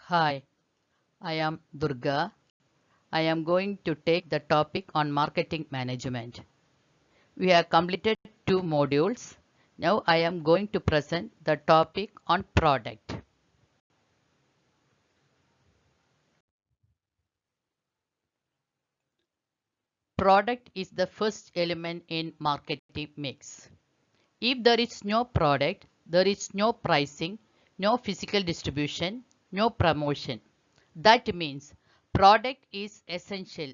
Hi, I am Durga. I am going to take the topic on marketing management. We have completed two modules. Now I am going to present the topic on product. Product is the first element in marketing mix. If there is no product, there is no pricing, no physical distribution, no promotion. That means product is essential.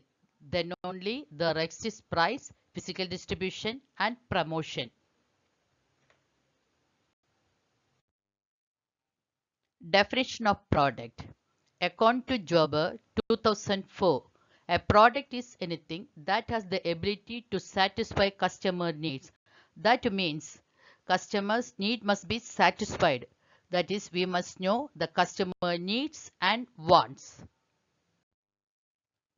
Then only there exists price, physical distribution and promotion. Definition of product. According to Jobber 2004, a product is anything that has the ability to satisfy customer needs. That means customers' need must be satisfied. That is, we must know the customer needs and wants.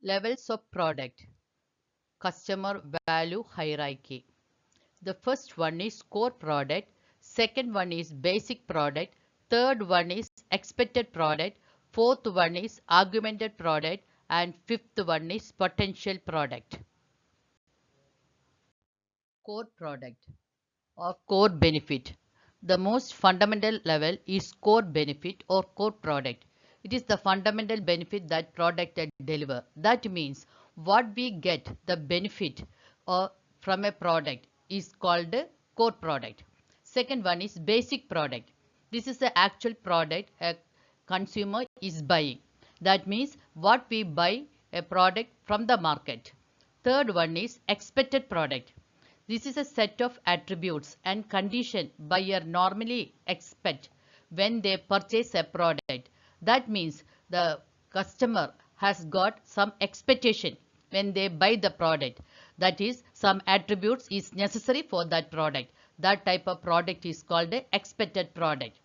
Levels of product. Customer value hierarchy. The first one is core product, second one is basic product, third one is expected product, fourth one is augmented product, and fifth one is potential product. Core product or core benefit. The most fundamental level is core benefit or core product. It is the fundamental benefit that product deliver. That means what we get the benefit or from a product is called a core product. Second one is basic product. This is the actual product a consumer is buying. That means what we buy a product from the market. Third one is expected product. This is a set of attributes and conditions buyer normally expect when they purchase a product. That means the customer has got some expectation when they buy the product. That is, some attributes is necessary for that product. That type of product is called a expected product.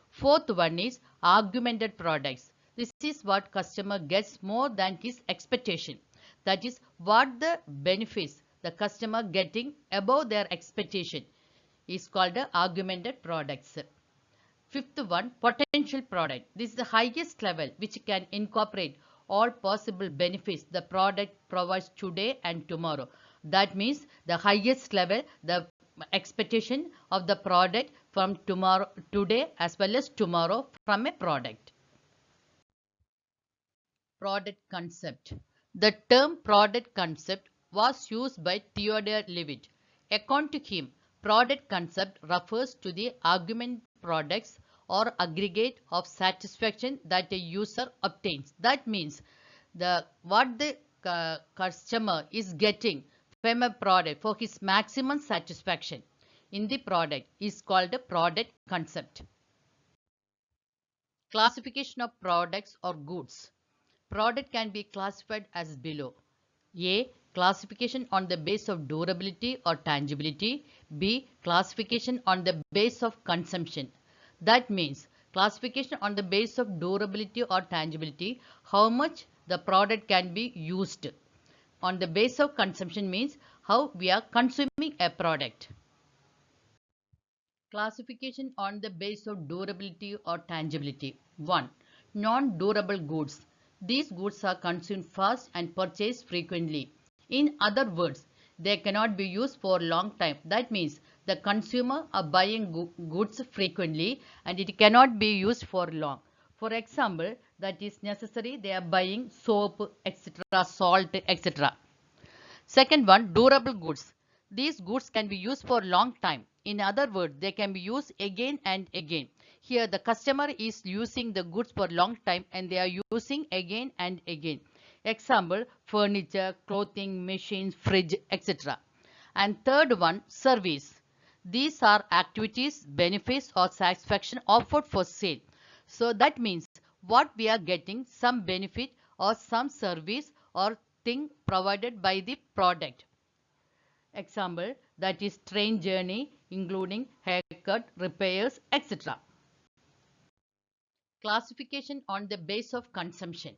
Fourth one is augmented products. This is what customer gets more than his expectation. That is what the benefits the customer getting above their expectation is called the augmented products. Fifth one, potential product. This is the highest level which can incorporate all possible benefits the product provides today and tomorrow. That means the highest level, the expectation of the product from tomorrow, today as well as tomorrow from a product. Product concept. The term product concept was used by Theodore Levitt. According to him, product concept refers to the argument products or aggregate of satisfaction that a user obtains. That means what the customer is getting from a product for his maximum satisfaction in the product is called a product concept. Classification of products or goods. Product can be classified as below. A. Classification on the base of durability or tangibility. B. Classification on the base of consumption. That means classification on the base of durability or tangibility, how much the product can be used. On the base of consumption means how we are consuming a product. Classification on the base of durability or tangibility. 1. Non-durable goods. These goods are consumed fast and purchased frequently. In other words, they cannot be used for a long time. That means the consumer are buying goods frequently and it cannot be used for long. For example, that is necessary, they are buying soap, etc., salt, etc. Second one, durable goods. These goods can be used for a long time. In other words, they can be used again and again. Here, the customer is using the goods for a long time and they are using again and again. Example, furniture, clothing, machines, fridge, etc. And third one, service. These are activities, benefits or satisfaction offered for sale. So that means what we are getting some benefit or some service or thing provided by the product. Example, that is train journey including haircut, repairs, etc. Classification on the base of consumption.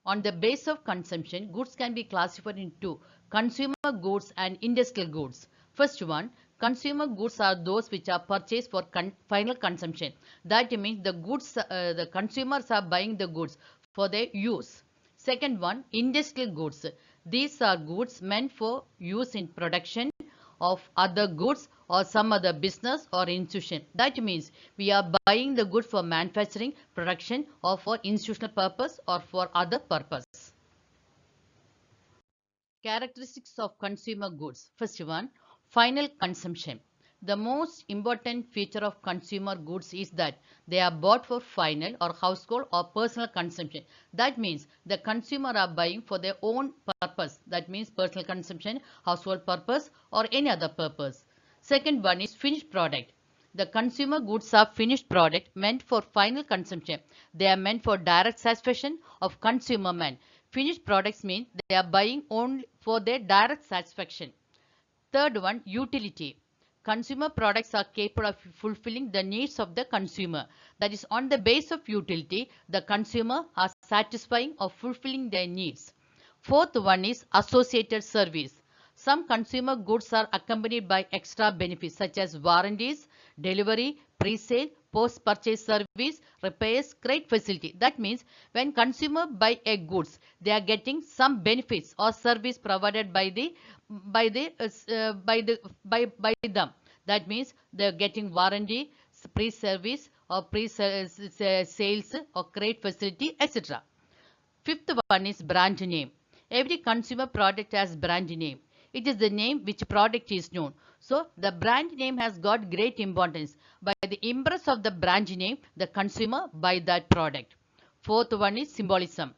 On the base of consumption, goods can be classified into consumer goods and industrial goods. First one, Consumer goods are those which are purchased for final consumption. That means the goods, the consumers are buying the goods for their use. Second one, industrial goods. These are goods meant for use in production of other goods or some other business or institution. That means we are buying the good for manufacturing, production, or for institutional purpose or for other purpose. Characteristics of consumer goods. First one, final consumption. The most important feature of consumer goods is that they are bought for final or household or personal consumption. That means the consumer are buying for their own purpose. That means personal consumption, household purpose, or any other purpose. Second one is finished product. The consumer goods are finished product meant for final consumption. They are meant for direct satisfaction of consumer man. Finished products mean they are buying only for their direct satisfaction. Third one, utility. Consumer products are capable of fulfilling the needs of the consumer. That is, on the base of utility, the consumer are satisfying or fulfilling their needs. Fourth one is associated service. Some consumer goods are accompanied by extra benefits such as warranties, delivery, pre-sale, post-purchase service, repairs, credit facility. That means when consumer buy a goods, they are getting some benefits or service provided by them. That means they are getting warranty, pre-service or pre-sales or credit facility, etc. Fifth one is brand name. Every consumer product has brand name. It is the name which product is known. So the brand name has got great importance. By the impress of the brand name, the consumer buy that product. Fourth one is symbolism.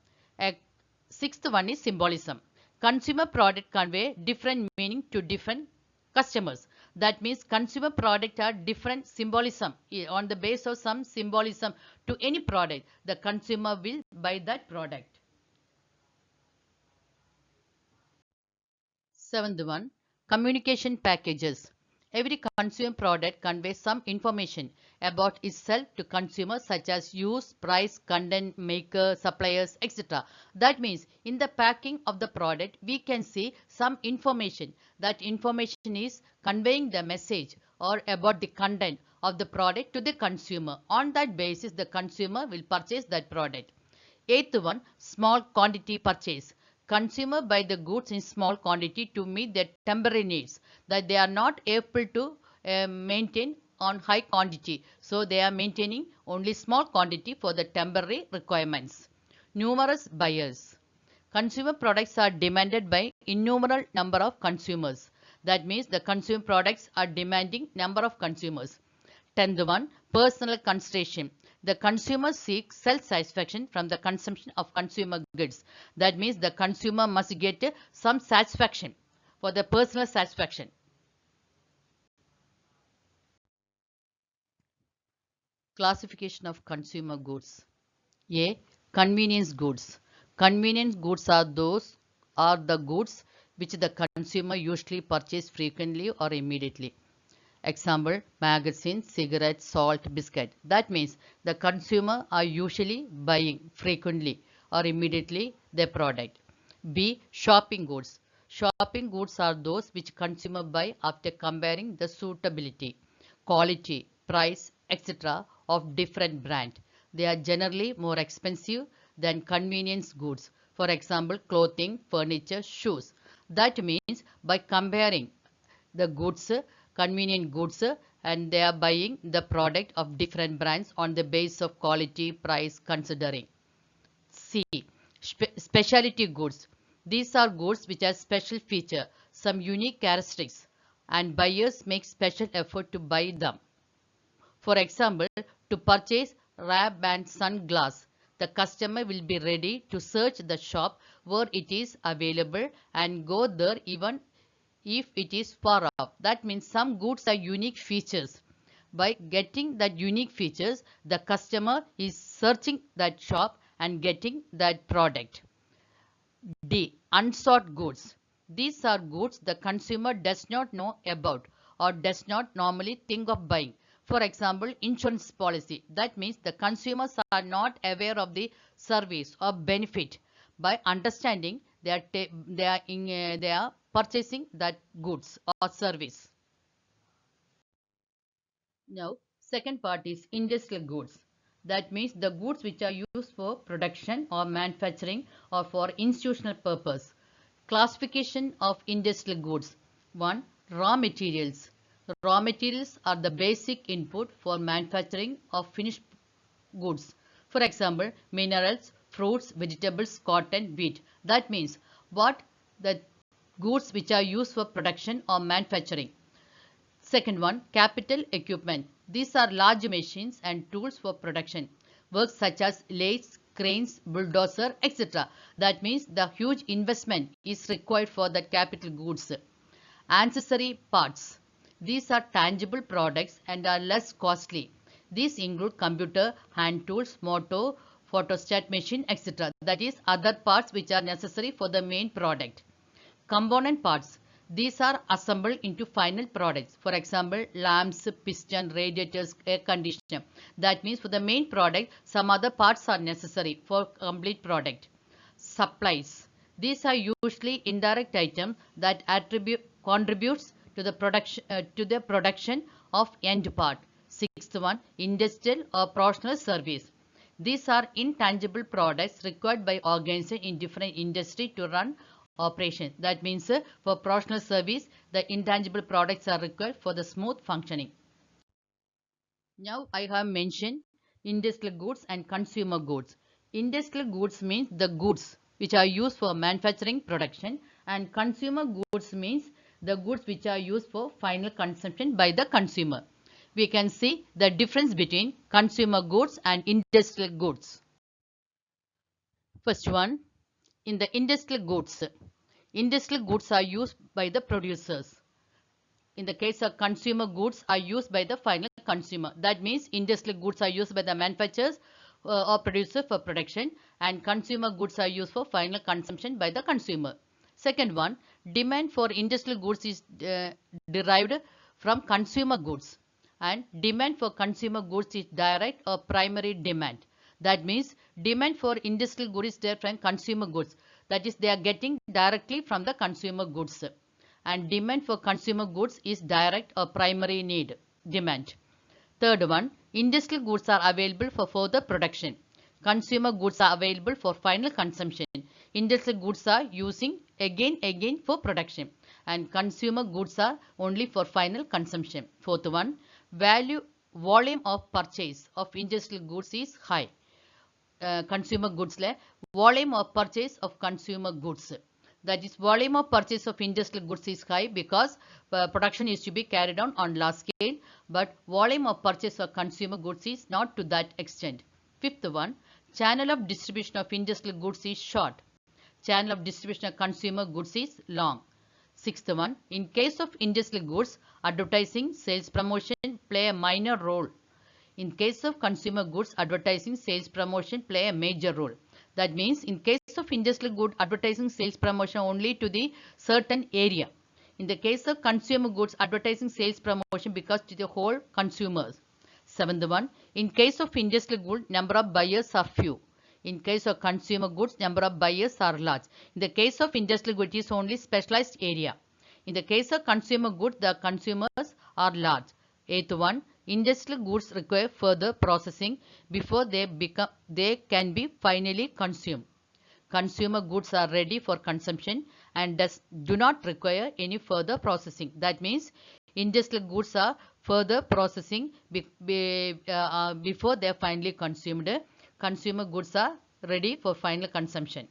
Sixth one is symbolism. Consumer product convey different meaning to different customers. That means consumer product are different symbolism. On the base of some symbolism to any product, the consumer will buy that product. Seventh one, communication packages. Every consumer product conveys some information about itself to consumers such as use, price, content, maker, suppliers, etc. That means in the packing of the product, we can see some information. That information is conveying the message or about the content of the product to the consumer. On that basis, the consumer will purchase that product. Eighth one, small quantity purchase. Consumer buy the goods in small quantity to meet their temporary needs that they are not able to maintain on high quantity. So they are maintaining only small quantity for the temporary requirements. Numerous buyers. Consumer products are demanded by innumerable number of consumers. That means the consumer products are demanding number of consumers. 10th one, personal consideration. The consumer seeks self-satisfaction from the consumption of consumer goods. That means the consumer must get some satisfaction for the personal satisfaction. Classification of consumer goods. A. Convenience goods. Convenience goods are the goods which the consumer usually purchase frequently or immediately. Example, magazine, cigarette, salt, biscuit. That means the consumer are usually buying frequently or immediately their product. B. Shopping goods. Shopping goods are those which consumer buy after comparing the suitability, quality, price, etc. of different brand. They are generally more expensive than convenience goods. For example, clothing, furniture, shoes. That means by comparing the goods, convenient goods, and they are buying the product of different brands on the basis of quality, price considering. C. Specialty goods. These are goods which have special feature, some unique characteristics, and buyers make special effort to buy them. For example, to purchase Ray-Ban sunglass, the customer will be ready to search the shop where it is available and go there even if it is far off. That means some goods are unique features. By getting that unique features, the customer is searching that shop and getting that product. D. Unsought goods. These are goods the consumer does not know about or does not normally think of buying. For example, insurance policy. That means the consumers are not aware of the service or benefit. By understanding, they are purchasing that goods or service. Now, second part is industrial goods. That means the goods which are used for production or manufacturing or for institutional purpose. Classification of industrial goods. 1. Raw materials. Raw materials are the basic input for manufacturing of finished goods. For example, minerals, fruits, vegetables, cotton, wheat. That means what the goods which are used for production or manufacturing. Second one, capital equipment. These are large machines and tools for production. Works such as lathes, cranes, bulldozer, etc. That means the huge investment is required for the capital goods. Ancillary parts. These are tangible products and are less costly. These include computer, hand tools, motor, photostat machine, etc. That is other parts which are necessary for the main product. Component parts. These are assembled into final products. For example, lamps, piston, radiators, air conditioner. That means for the main product, some other parts are necessary for complete product. Supplies. These are usually indirect items that contributes to the production of end part. Sixth one, industrial or professional service. These are intangible products required by organizations in different industry to run operation. That means for professional service, the intangible products are required for the smooth functioning. Now I have mentioned industrial goods and consumer goods. Industrial goods means the goods which are used for manufacturing production, and consumer goods means the goods which are used for final consumption by the consumer. We can see the difference between consumer goods and industrial goods. First one, in the industrial goods are used by the producers. In the case of consumer goods are used by the final consumer. That means industrial goods are used by the manufacturers or producer for production, and consumer goods are used for final consumption by the consumer. Second one, demand for industrial goods is derived from consumer goods, and demand for consumer goods is direct or primary demand. That means demand for industrial goods is there from consumer goods. That is, they are getting directly from the consumer goods. And demand for consumer goods is direct or primary need demand. Third one, industrial goods are available for further production. Consumer goods are available for final consumption. Industrial goods are using again for production, and consumer goods are only for final consumption. Fourth one, volume of purchase of industrial goods is high. Consumer goods volume of purchase of consumer goods. That is, volume of purchase of industrial goods is high because production is to be carried on large scale, but volume of purchase of consumer goods is not to that extent. Fifth one, channel of distribution of industrial goods is short. Channel of distribution of consumer goods is long. Sixth one, in case of industrial goods, advertising, sales promotion play a minor role. In case of consumer goods, advertising, sales promotion play a major role. That means in case of industrial good, advertising, sales promotion only to the certain area. In the case of consumer goods, advertising, sales promotion because to the whole consumers. Seventh one, in case of industrial good, number of buyers are few. In case of consumer goods, number of buyers are large. In the case of industrial goods, it is only specialized area. In the case of consumer goods, the consumers are large. Eighth one, industrial goods require further processing before they can be finally consumed. Consumer goods are ready for consumption and do not require any further processing. That means industrial goods are further processing before they are finally consumed. Consumer goods are ready for final consumption.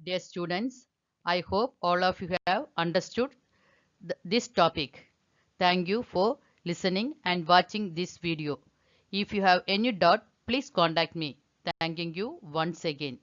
Dear students, I hope all of you have understood this topic. Thank you for listening and watching this video. If you have any doubt, please contact me. Thanking you once again.